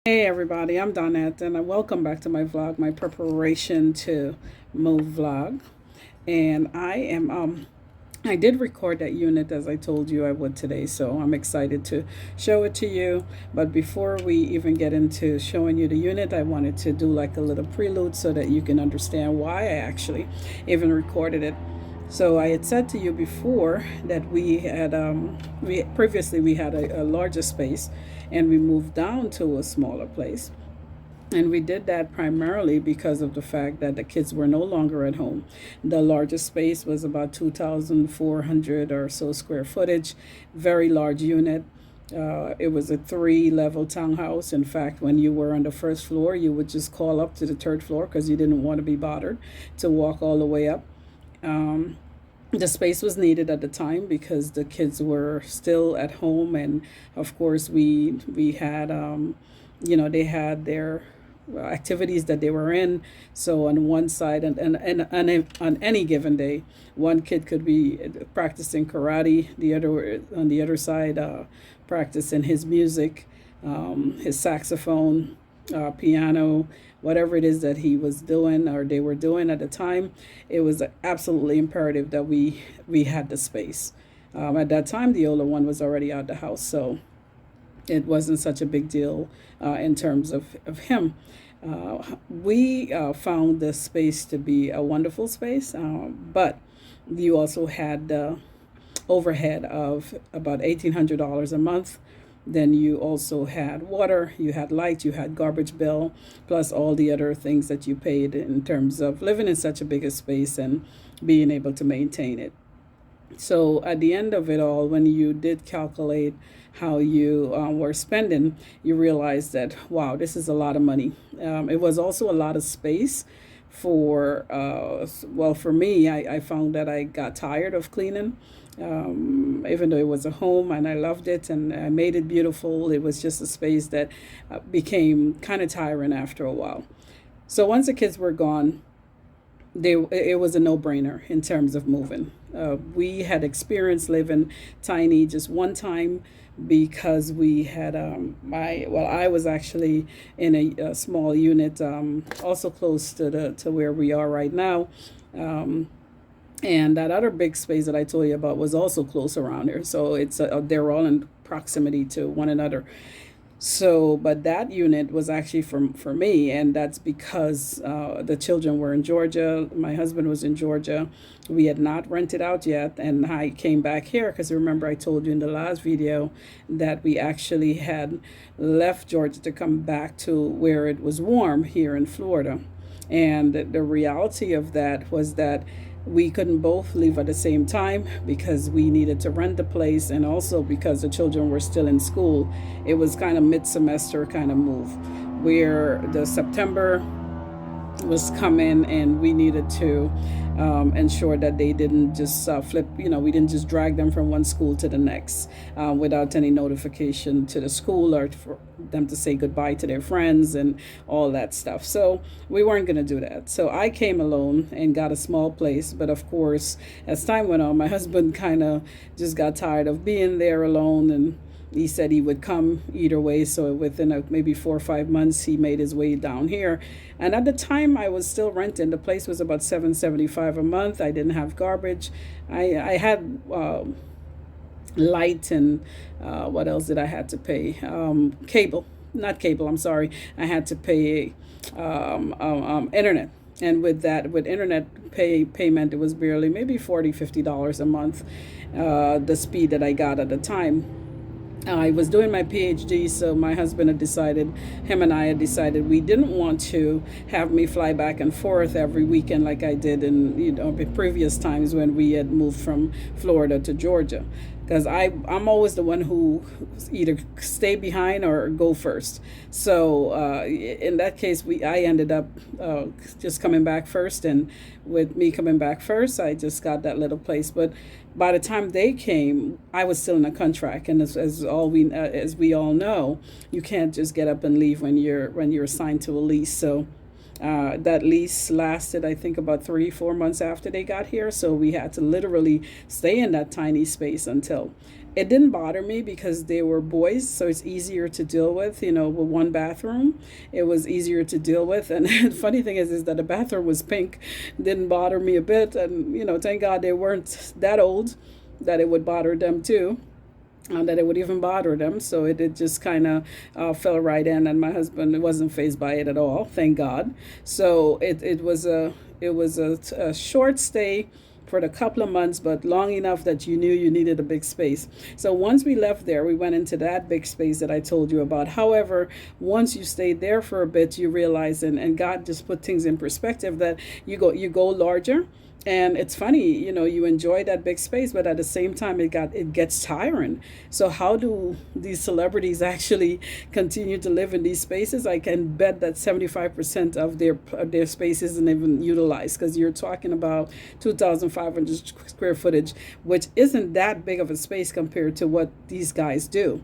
Hey everybody, I'm Donette and welcome back to my vlog, my preparation to move vlog. And I did record that unit as I told you I would today, so I'm excited to show it to you. But before we even get into showing you the unit, I wanted to do like a little prelude so that you can understand why I actually even recorded it. So I had said to you before that we previously we had a larger space, and we moved down to a smaller place. And we did that primarily because of the fact that the kids were no longer at home. The largest space was about 2,400 or so square footage, very large unit. It was a three-level townhouse. In fact, when you were on the first floor, you would just call up to the third floor because you didn't want to be bothered to walk all the way up. Um, the space was needed at the time because the kids were still at home, and of course we had they had their activities that they were in. So on one side, and on any given day, one kid could be practicing karate, the other on the other side practicing his music, his saxophone, piano, whatever it is that he was doing or they were doing at the time. It was absolutely imperative that we had the space. At that time, the older one was already out the house, so it wasn't such a big deal in terms of him. We found the space to be a wonderful space, but you also had the overhead of about $1,800 a month. Then you also had water, you had light, you had garbage bill, plus all the other things that you paid in terms of living in such a bigger space and being able to maintain it. So at the end of it all, when you did calculate how you were spending, you realized that, wow, this is a lot of money. It was also a lot of space for me, I found that I got tired of cleaning. Even though it was a home and I loved it and I made it beautiful, it was just a space that became kind of tiring after a while. So once the kids were gone, it was a no-brainer in terms of moving. We had experienced living tiny just one time because we had I was actually in a small unit, also close to the to where we are right now. Um, and that other big space that I told you about was also close around here. So they're all in proximity to one another. So, but that unit was actually for me, and that's because the children were in Georgia. My husband was in Georgia. We had not rented out yet, and I came back here because remember I told you in the last video that we actually had left Georgia to come back to where it was warm here in Florida. And the reality of that was that we couldn't both leave at the same time because we needed to rent the place, and also because the children were still in school. It was kind of mid-semester kind of move where the September was coming, and we needed to ensure that they didn't just flip, we didn't just drag them from one school to the next without any notification to the school or for them to say goodbye to their friends and all that stuff. So we weren't going to do that. So I came alone and got a small place. But of course, as time went on, my husband kind of just got tired of being there alone, and he said he would come either way. So within maybe 4 or 5 months, he made his way down here. And at the time, I was still renting. The place was about $775 a month. I didn't have garbage. I had light, and what else did I had to pay? Cable, not cable. I'm sorry. I had to pay internet. And with internet payment, it was barely maybe $40, $50 a month. The speed that I got at the time. I was doing my PhD, so my husband had decided, him and I had decided we didn't want to have me fly back and forth every weekend like I did in previous times when we had moved from Florida to Georgia. Because I'm always the one who either stay behind or go first. So in that case, I ended up just coming back first, and with me coming back first, I just got that little place. But by the time they came, I was still in a contract, and as we all know, you can't just get up and leave when you're assigned to a lease. So that lease lasted, I think, about 3 4 months after they got here. So we had to literally stay in that tiny space until It didn't bother me because they were boys, so it's easier to deal with, with one bathroom. It was easier to deal with. And the funny thing is that the bathroom was pink. Didn't bother me a bit. And, thank God they weren't that old that it would bother them too. That it would even bother them. So it just kind of fell right in, and my husband wasn't fazed by it at all, thank God. So it was a short stay for the couple of months, but long enough that you knew you needed a big space. So once we left there, we went into that big space that I told you about. However, once you stayed there for a bit, you realize, and God just put things in perspective, that you go larger. And it's funny, you enjoy that big space, but at the same time, it gets tiring. So how do these celebrities actually continue to live in these spaces? I can bet that 75% of their space isn't even utilized, because you're talking about 2,500 square footage, which isn't that big of a space compared to what these guys do.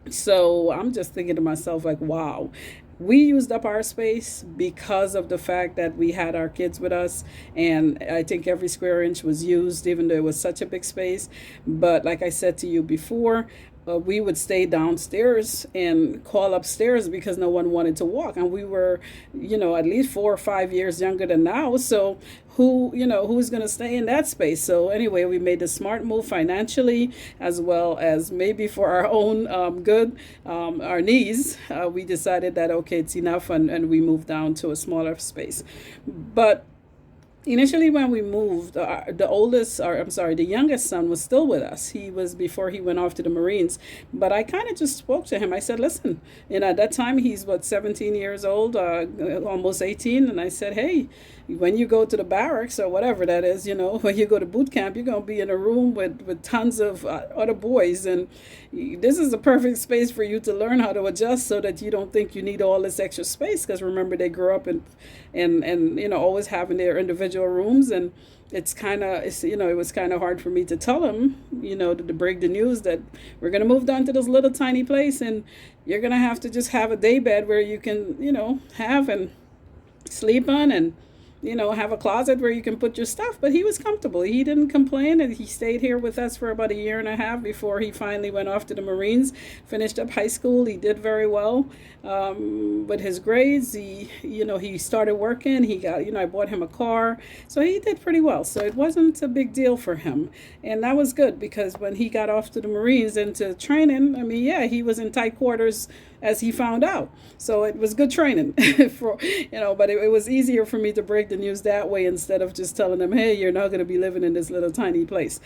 So I'm just thinking to myself, like, wow, we used up our space because of the fact that we had our kids with us. And I think every square inch was used, even though it was such a big space. But like I said to you before, we would stay downstairs and call upstairs because no one wanted to walk. And we were, at least 4 or 5 years younger than now. So who's going to stay in that space? So anyway, we made a smart move financially, as well as maybe for our own good, our needs. We decided that, okay, it's enough. And we moved down to a smaller space. But initially, when we moved, the youngest son was still with us. He was, before he went off to the Marines. But I kind of just spoke to him. I said, listen, at that time, he's 17 years old, almost 18. And I said, hey, when you go to the barracks or whatever that is, when you go to boot camp, you're going to be in a room with tons of other boys. And this is the perfect space for you to learn how to adjust, so that you don't think you need all this extra space. Because remember, they grew up and always having their individual rooms. And it was kind of hard for me to tell him, to break the news that we're going to move down to this little tiny place, and you're going to have to just have a day bed where you can, have and sleep on, and have a closet where you can put your stuff. But he was comfortable. He didn't complain, and he stayed here with us for about a year and a half before he finally went off to the Marines, finished up high school. He did very well with his grades. He started working. He got, I bought him a car. So he did pretty well. So it wasn't a big deal for him. And that was good, because when he got off to the Marines into training, I mean, yeah, he was in tight quarters, as he found out. So it was good training but it was easier for me to break the news that way, instead of just telling them, hey, you're not going to be living in this little tiny place.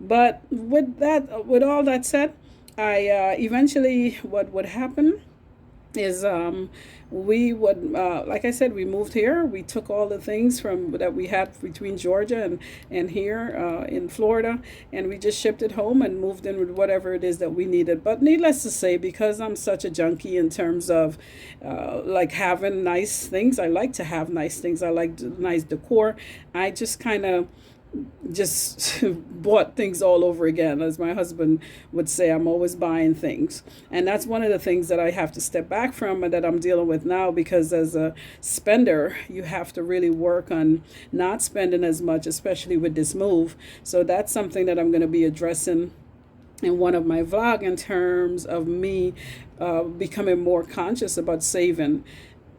But with all that said, I eventually, what would happen is we would, like I said, we moved here. We took all the things from that we had between Georgia and here in Florida, and we just shipped it home and moved in with whatever it is that we needed. But needless to say, because I'm such a junkie in terms of like having nice things, I like to have nice things. I like nice decor. I just kind of just bought things all over again. As my husband would say, I'm always buying things. And that's one of the things that I have to step back from, and that I'm dealing with now, because as a spender, you have to really work on not spending as much, especially with this move. So that's something that I'm going to be addressing in one of my vlog, in terms of me becoming more conscious about saving.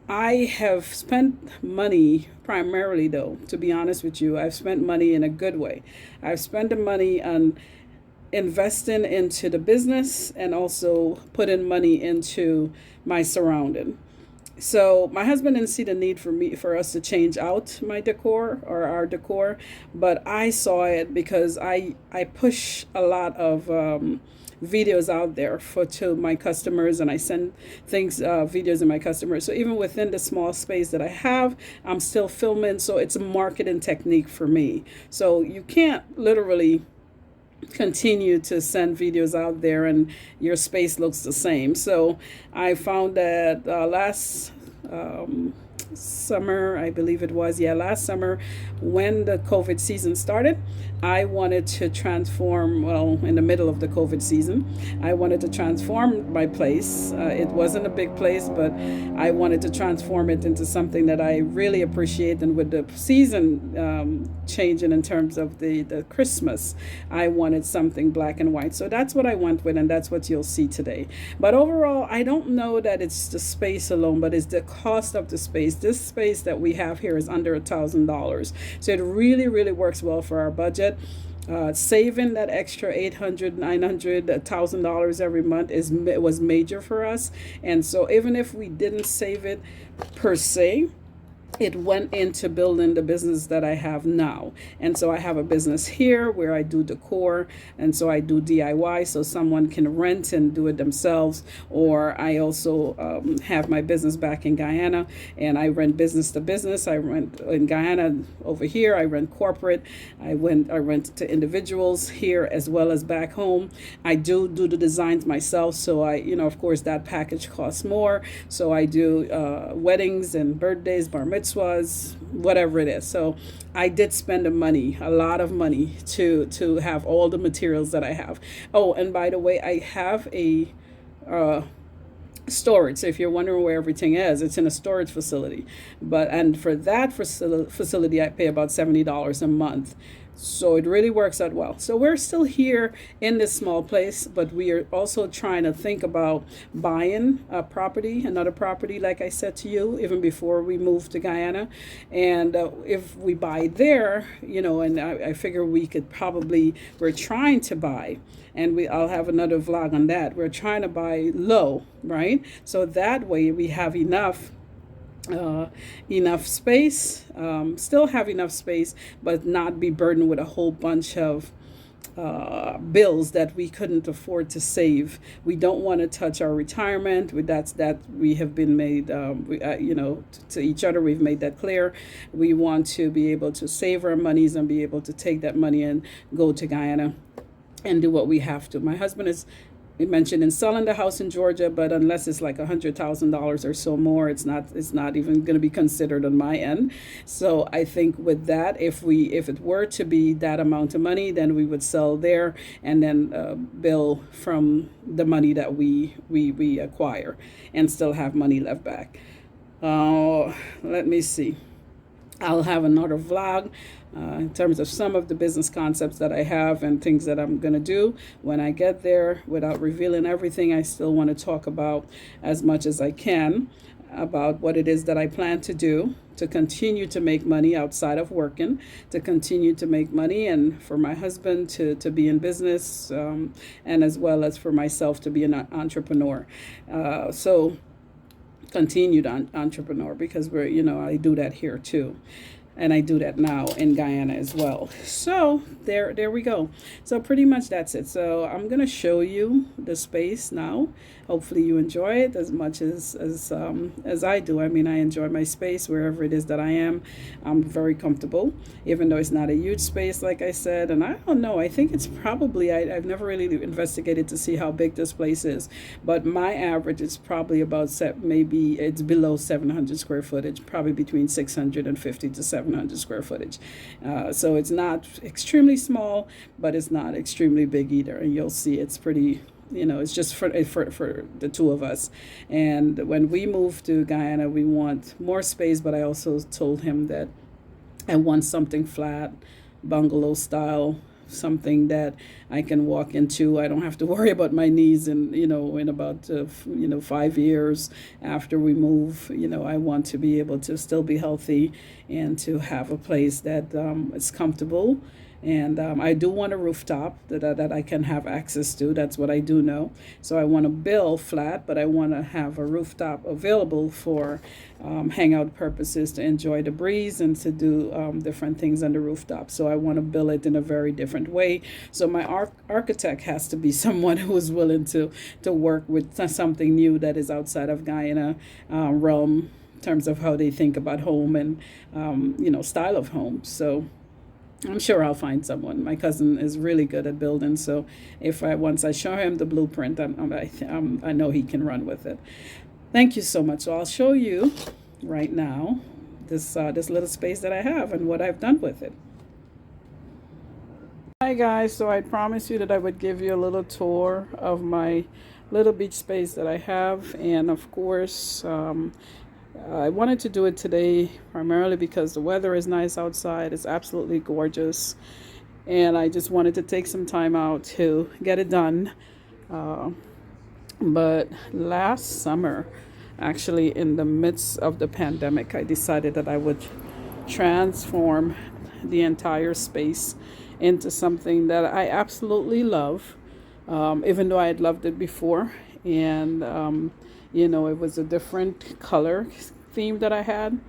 I have spent money, primarily though, to be honest with you, I've spent money in a good way. I've spent the money on investing into the business, and also putting money into my surrounding. So my husband didn't see the need for us to change out my decor, or our decor, but I saw it, because I push a lot of videos out there to my customers, and I send videos to my customers. So even within the small space that I have, I'm still filming. So it's a marketing technique for me. So you can't literally continue to send videos out there and your space looks the same. So I found that summer, I believe it was, yeah, last summer when the COVID season started, I wanted to transform, well, in the middle of the COVID season, I wanted to transform my place. It wasn't a big place, but I wanted to transform it into something that I really appreciate. And with the season changing in terms of the Christmas, I wanted something black and white. So that's what I went with, and that's what you'll see today. But overall, I don't know that it's the space alone, but it's the cost of the space. This space that we have here is under $1,000. So it really, really works well for our budget. Saving that extra $800, $900, $1,000 every month was major for us. And so even if we didn't save it per se, it went into building the business that I have now. And so I have a business here where I do decor, and so I do DIY so someone can rent and do it themselves. Or I also have my business back in Guyana, and I rent business to business. I rent in Guyana over here. I rent corporate. I rent to individuals here as well as back home. I do the designs myself, so of course that package costs more. So I do weddings and birthdays, bar mitzvahs, whatever it is. So I did spend a lot of money to have all the materials that I have. Oh, and by the way, I have a storage. So if you're wondering where everything is, it's in a storage facility. And for that facility, I pay about $70 a month. So it really works out well. So we're still here in this small place, but we are also trying to think about buying another property, like I said to you, even before we moved to Guyana. And if we buy there, and I figure we're trying to buy, and I'll have another vlog on that. We're trying to buy low, right? So that way we have enough space, still have enough space, but not be burdened with a whole bunch of bills that we couldn't afford to save. We don't want to touch our retirement. That we have been made, to each other, we've made that clear. We want to be able to save our monies and be able to take that money and go to Guyana and do what we have to. My husband is mentioned in selling the house in Georgia, but unless it's like $100,000 or so more, it's not even going to be considered on my end. So I think with that, if it were to be that amount of money, then we would sell there and then bill from the money that we acquire and still have money left back. Let me see. I'll have another vlog in terms of some of the business concepts that I have and things that I'm going to do when I get there. Without revealing everything, I still want to talk about as much as I can about what it is that I plan to do to continue to make money outside of working, to continue to make money, and for my husband to be in business, and as well as for myself to be an entrepreneur. So continued entrepreneur, because I do that here too. And I do that now in Guyana as well. So there we go. So pretty much that's it. So I'm going to show you the space now. Hopefully you enjoy it as much as I do. I mean, I enjoy my space wherever it is that I am. I'm very comfortable, even though it's not a huge space, like I said. And I don't know. I think it's probably, I've never really investigated to see how big this place is. But my average is probably about, maybe it's below 700 square footage, probably between 650 to 700 square footage. So it's not extremely small, but it's not extremely big either. And you'll see it's pretty, it's just for the two of us. And when we moved to Guyana, we want more space, but I also told him that I want something flat, bungalow style, something that I can walk into. I don't have to worry about my knees in about 5 years after we move. I want to be able to still be healthy and to have a place that is comfortable. And I do want a rooftop that I can have access to. That's what I do know. So I want to build flat, but I want to have a rooftop available for hangout purposes, to enjoy the breeze and to do different things on the rooftop. So I want to build it in a very different way. So my architect has to be someone who is willing to work with something new that is outside of Guyana realm in terms of how they think about home and style of home. So I'm sure I'll find someone. My cousin is really good at building, so once I show him the blueprint, I know he can run with it. Thank you so much. So I'll show you right now, this little space that I have and what I've done with it. Hi guys, so I promised you that I would give you a little tour of my little beach space that I have, and of course, I wanted to do it today primarily because the weather is nice outside. It's absolutely gorgeous, and I just wanted to take some time out to get it done. Uh, but last summer, actually, in the midst of the pandemic, I decided that I would transform the entire space into something that I absolutely love, even though I had loved it before. And, it was a different color theme that I had.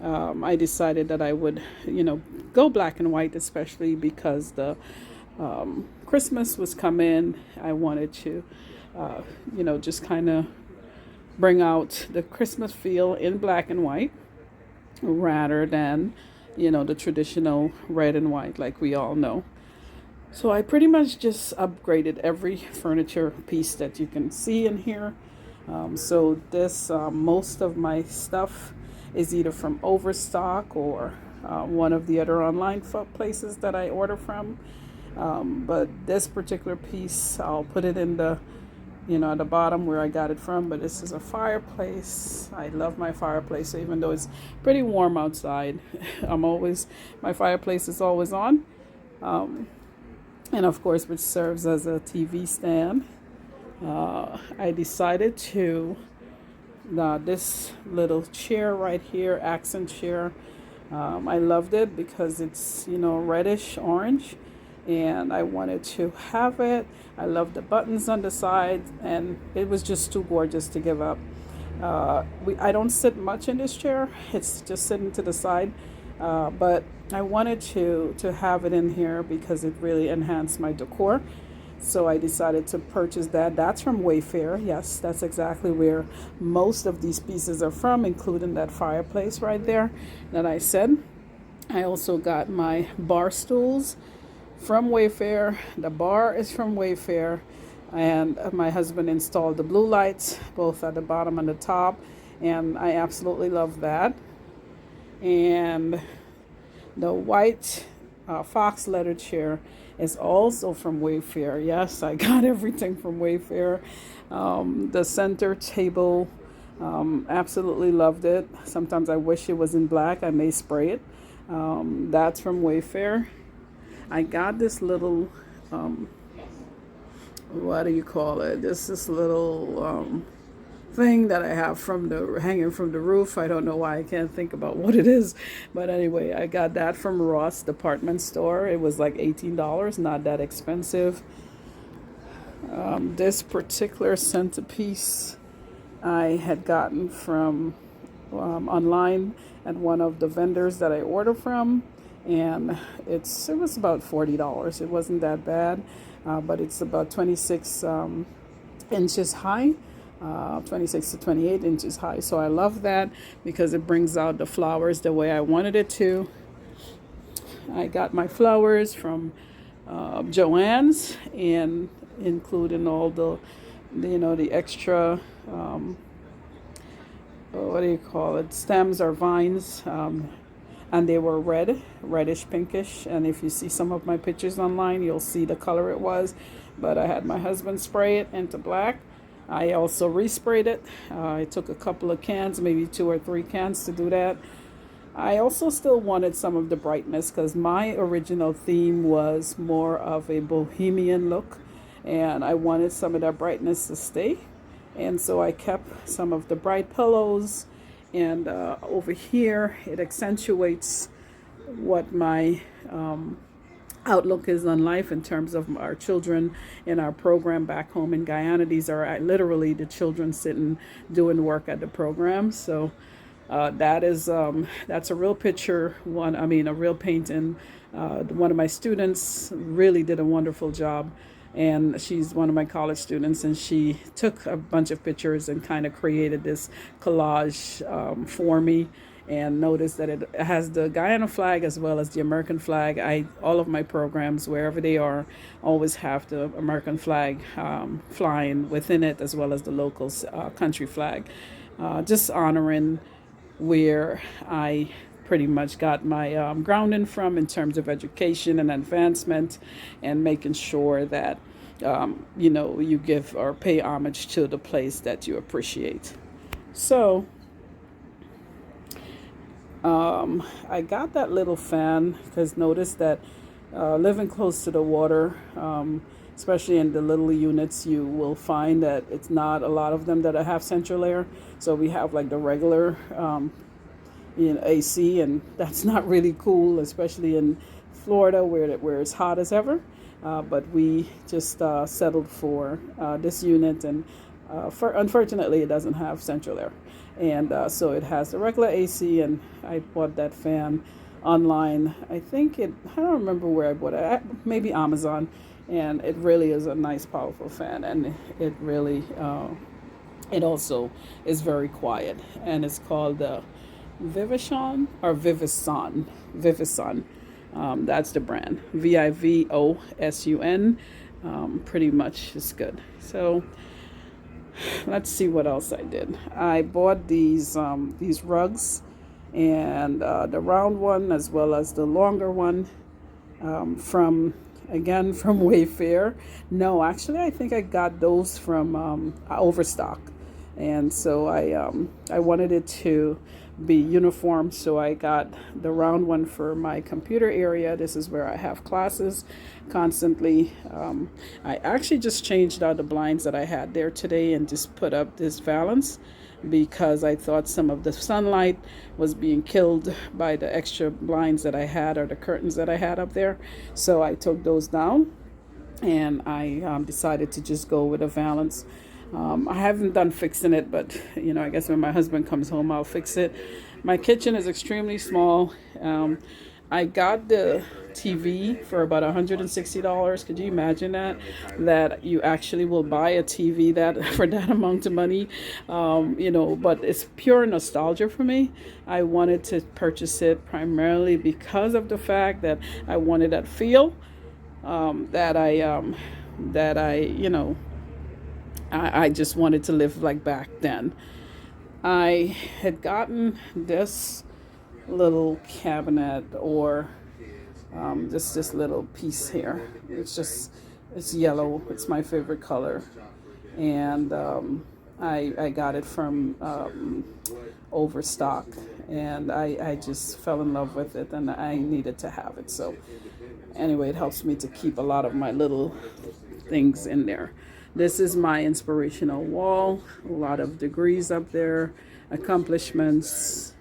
I decided that I would, go black and white, especially because the Christmas was coming. I wanted to, just kind of bring out the Christmas feel in black and white rather than, the traditional red and white like we all know. So I pretty much just upgraded every furniture piece that you can see in here. So this, most of my stuff is either from Overstock or one of the other online places that I order from. But this particular piece, I'll put it in the, at the bottom where I got it from. But this is a fireplace. I love my fireplace, so even though it's pretty warm outside. My fireplace is always on. And of course, which serves as a TV stand. I decided to, this little chair right here, accent chair, I loved it because it's, reddish orange, and I wanted to have it. I love the buttons on the side, and it was just too gorgeous to give up. I don't sit much in this chair. It's just sitting to the side. But I wanted to have it in here because it really enhanced my decor. So I decided to purchase that. That's from Wayfair. Yes, that's exactly where most of these pieces are from, including that fireplace right there that I said. I also got my bar stools from Wayfair. The bar is from Wayfair. And my husband installed the blue lights, both at the bottom and the top. And I absolutely love that. And the white fox leather chair is also from Wayfair. Yes, I got everything from Wayfair. The center table, absolutely loved it. Sometimes I wish it was in black. I may spray it. That's from Wayfair. I got this little, what do you call it? This little thing that I have hanging from the roof. I don't know why I can't think about what it is, but anyway, I got that from Ross department store. It was like $18, not that expensive. This particular centerpiece I had gotten from online at one of the vendors that I order from, and it was about $40. It wasn't that bad, but it's about 26 inches high. 26 to 28 inches high. So I love that because it brings out the flowers the way I wanted it to. I got my flowers from Joann's, and including all the extra, what do you call it, stems or vines. And they were reddish pinkish. And if you see some of my pictures online, you'll see the color it was. But I had my husband spray it into black. I also resprayed it. I took a couple of cans, maybe 2 or 3 cans to do that. I also still wanted some of the brightness because my original theme was more of a bohemian look, and I wanted some of that brightness to stay. And so I kept some of the bright pillows, and over here it accentuates what my outlook is on life in terms of our children in our program back home in Guyana. These are literally the children sitting doing work at the program. So that's a real picture. A real painting. One of my students really did a wonderful job, and she's one of my college students, and she took a bunch of pictures and kind of created this collage for me. And notice that it has the Guyana flag as well as the American flag. All of my programs, wherever they are, always have the American flag flying within it, as well as the local country flag, just honoring where I pretty much got my grounding from in terms of education and advancement, and making sure that you give or pay homage to the place that you appreciate. So I got that little fan because notice that living close to the water, especially in the little units, you will find that it's not a lot of them that have central air. So we have like the regular AC, and that's not really cool, especially in Florida where it's hot as ever. But we just settled for this unit, and unfortunately, it doesn't have central air, and so it has the regular AC. And I bought that fan online. I don't remember where I bought it. Maybe Amazon, and it really is a nice, powerful fan, and it really it also is very quiet, and it's called Vivison or Vivison. Vivison. That's the brand. Vivosun. Pretty much is good. So let's see what else I did. I bought these rugs, and the round one as well as the longer one from Wayfair. No, actually, I think I got those from Overstock, and so I wanted it to be uniform, so I got the round one for my computer area. This is where I have classes constantly. I actually just changed out the blinds that I had there today and just put up this valance because I thought some of the sunlight was being killed by the extra blinds that I had, or the curtains that I had up there. So I took those down, and I decided to just go with a valance. I haven't done fixing it, but I guess when my husband comes home, I'll fix it. My kitchen is extremely small. I got the TV for about $160. Could you imagine that? That you actually will buy a TV that for that amount of money? But it's pure nostalgia for me. I wanted to purchase it primarily because of the fact that I wanted that feel I just wanted to live like back then. I had gotten this little cabinet, or just this little piece here. It's yellow. It's my favorite color. And I got it from Overstock, and I just fell in love with it, and I needed to have it. So anyway, it helps me to keep a lot of my little things in there. This is my inspirational wall. A lot of degrees up there, accomplishments.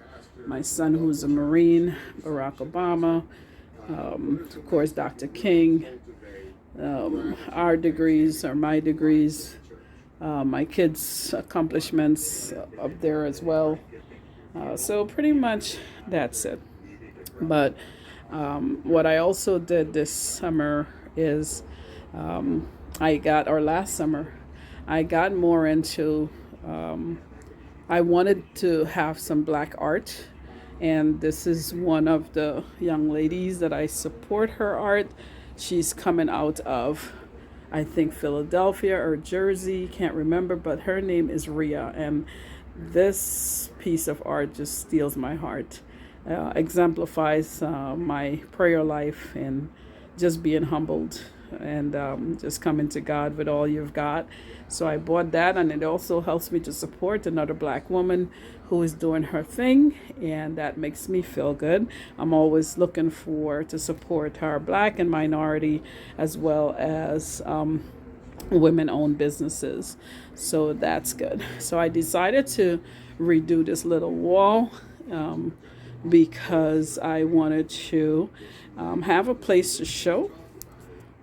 My son, who's a Marine, Barack Obama, of course, Dr. King. Our degrees are my degrees. My kids' accomplishments up there as well. So pretty much that's it. But what I also did this summer is last summer, I got more into, I wanted to have some black art. And this is one of the young ladies that I support her art. She's coming out of, I think, Philadelphia or Jersey, can't remember, but her name is Ria. And this piece of art just steals my heart. Exemplifies my prayer life and just being humbled, and just coming to God with all you've got. So I bought that, and it also helps me to support another black woman who is doing her thing, and that makes me feel good. I'm always looking to support our black and minority, as well as women-owned businesses. So that's good. So I decided to redo this little wall because I wanted to have a place to show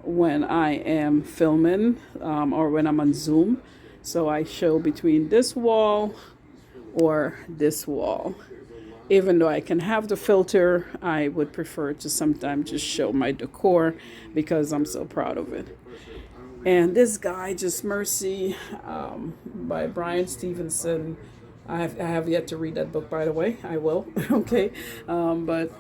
when I am filming or when I'm on Zoom. So I show between this wall or this wall. Even though I can have the filter, I would prefer to sometimes just show my decor because I'm so proud of it. And this guy, Just Mercy, by Brian Stevenson. I have yet to read that book, by the way. I will. Okay. But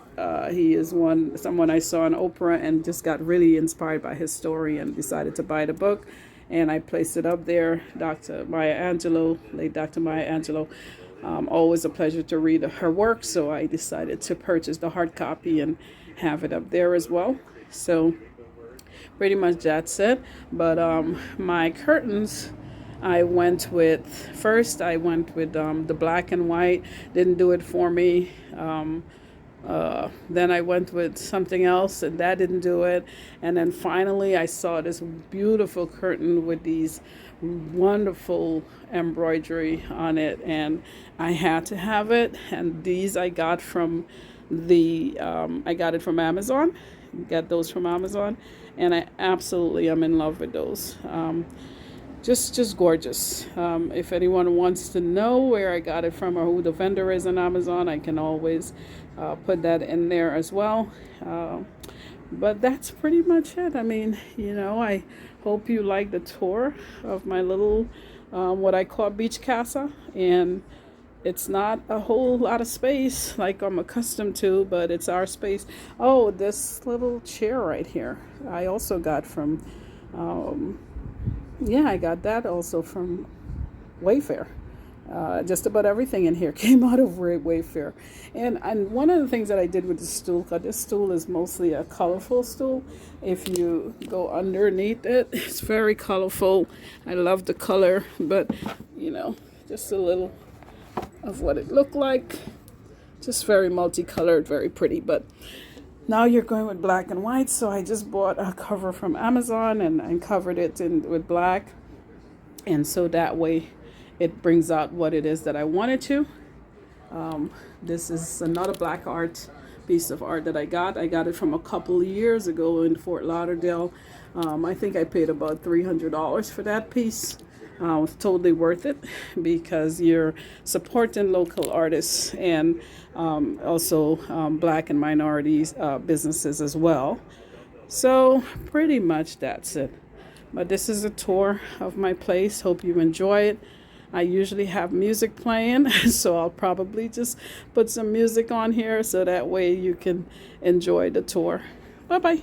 he is someone I saw on Oprah and just got really inspired by his story and decided to buy the book. And I placed it up there. Late Dr. Maya Angelou, Always a pleasure to read her work, so I decided to purchase the hard copy and have it up there as well. So pretty much that's it. But my curtains, I went with the black and white. Didn't do it for me. Then I went with something else, and that didn't do it. And then finally, I saw this beautiful curtain with these wonderful embroidery on it, and I had to have it. And these I got it from Amazon. Got those from Amazon, and I absolutely am in love with those. Just gorgeous. If anyone wants to know where I got it from or who the vendor is on Amazon, I can always put that in there as well. But that's pretty much it. I mean, I hope you like the tour of my little, what I call beach casa. And it's not a whole lot of space like I'm accustomed to, but it's our space. Oh, this little chair right here, I also got from, I got that also from Wayfair. Just about everything in here came out of Wayfair. And one of the things that I did with the stool, because this stool is mostly a colorful stool. If you go underneath it, it's very colorful. I love the color, but just a little of what it looked like. Just very multicolored, very pretty. But now you're going with black and white, so I just bought a cover from Amazon and covered it with black. And so that way it brings out what it is that I wanted to. This is another black art piece of art that I got. I got it from a couple of years ago in Fort Lauderdale. I think I paid about $300 for that piece. It's totally worth it because you're supporting local artists and also black and minorities businesses as well. So pretty much that's it. But this is a tour of my place. Hope you enjoy it. I usually have music playing, so I'll probably just put some music on here so that way you can enjoy the tour. Bye-bye.